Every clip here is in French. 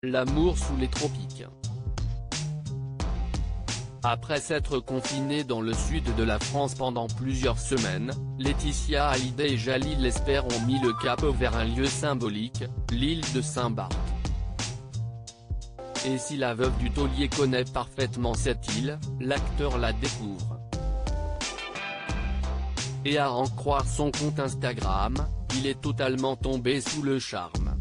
L'amour sous les tropiques. Après s'être confinée dans le sud de la France pendant plusieurs semaines, Laetitia Hallyday et Jalil Lesper ont mis le cap vers un lieu symbolique, l'île de Saint-Barth. Et si la veuve du taulier connaît parfaitement cette île, l'acteur la découvre. Et à en croire son compte Instagram, il est totalement tombé sous le charme.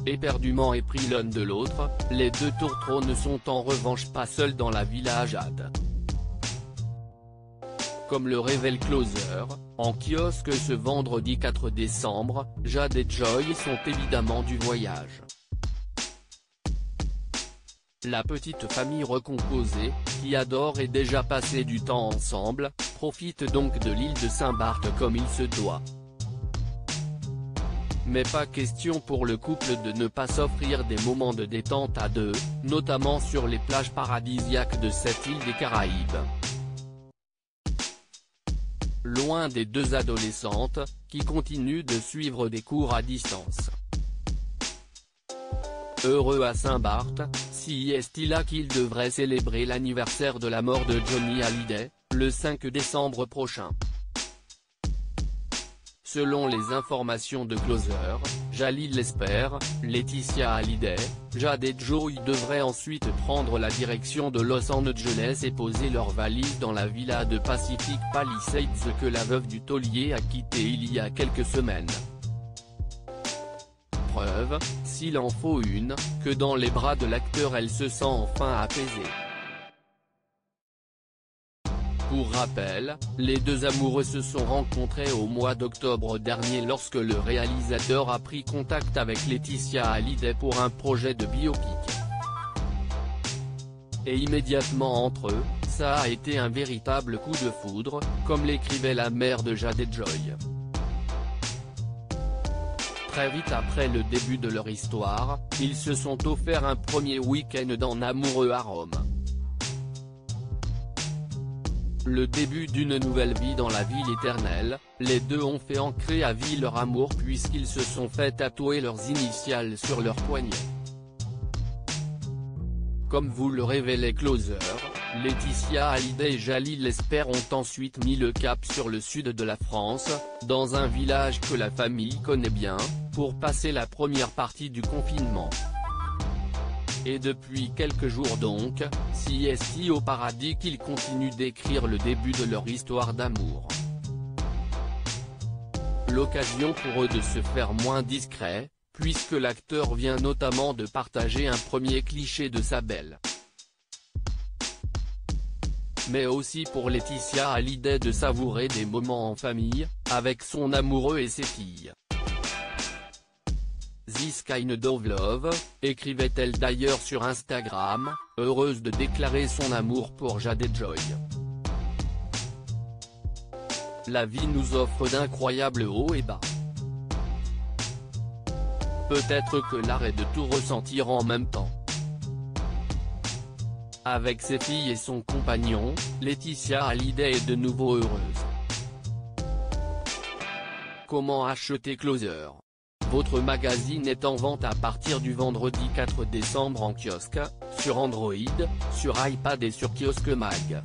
Éperdument épris l'un de l'autre, les deux tourtereaux ne sont en revanche pas seuls dans la villa Jade. Comme le révèle Closer, en kiosque ce vendredi 4 décembre, Jade et Joy sont évidemment du voyage. La petite famille recomposée, qui adore et déjà passé du temps ensemble, profite donc de l'île de Saint-Barth comme il se doit. Mais pas question pour le couple de ne pas s'offrir des moments de détente à deux, notamment sur les plages paradisiaques de cette île des Caraïbes. Loin des deux adolescentes, qui continuent de suivre des cours à distance. Heureux à Saint-Barth, si est là qu'ils devraient célébrer l'anniversaire de la mort de Johnny Hallyday, le 5 décembre prochain. Selon les informations de Closer, Jalil Lesper, Laetitia Hallyday, Jade et Joy devraient ensuite prendre la direction de Los Angeles et poser leurs valises dans la villa de Pacific Palisades que la veuve du taulier a quittée il y a quelques semaines. Preuve, s'il en faut une, que dans les bras de l'acteur elle se sent enfin apaisée. Pour rappel, les deux amoureux se sont rencontrés au mois d'octobre dernier lorsque le réalisateur a pris contact avec Laetitia Hallyday pour un projet de biopic. Et immédiatement entre eux, ça a été un véritable coup de foudre, comme l'écrivait la mère de Jade et Joy. Très vite après le début de leur histoire, ils se sont offerts un premier week-end en amoureux à Rome. Le début d'une nouvelle vie dans la ville éternelle, les deux ont fait ancrer à vie leur amour puisqu'ils se sont fait tatouer leurs initiales sur leurs poignets. Comme vous le révélait Closer, Laetitia Hallyday et Jalil Lesper ont ensuite mis le cap sur le sud de la France, dans un village que la famille connaît bien, pour passer la première partie du confinement. Et depuis quelques jours donc, si est au paradis qu'ils continuent d'écrire le début de leur histoire d'amour. L'occasion pour eux de se faire moins discret, puisque l'acteur vient notamment de partager un premier cliché de sa belle. Mais aussi pour Laetitia Hallyday de savourer des moments en famille, avec son amoureux et ses filles. This kind of love, écrivait-elle d'ailleurs sur Instagram, heureuse de déclarer son amour pour Jade et Joy. La vie nous offre d'incroyables hauts et bas. Peut-être que l'art est de tout ressentir en même temps. Avec ses filles et son compagnon, Laetitia Hallyday est de nouveau heureuse. Comment acheter Closer ? Votre magazine est en vente à partir du vendredi 4 décembre en kiosque, sur Android, sur iPad et sur Kiosque Mag.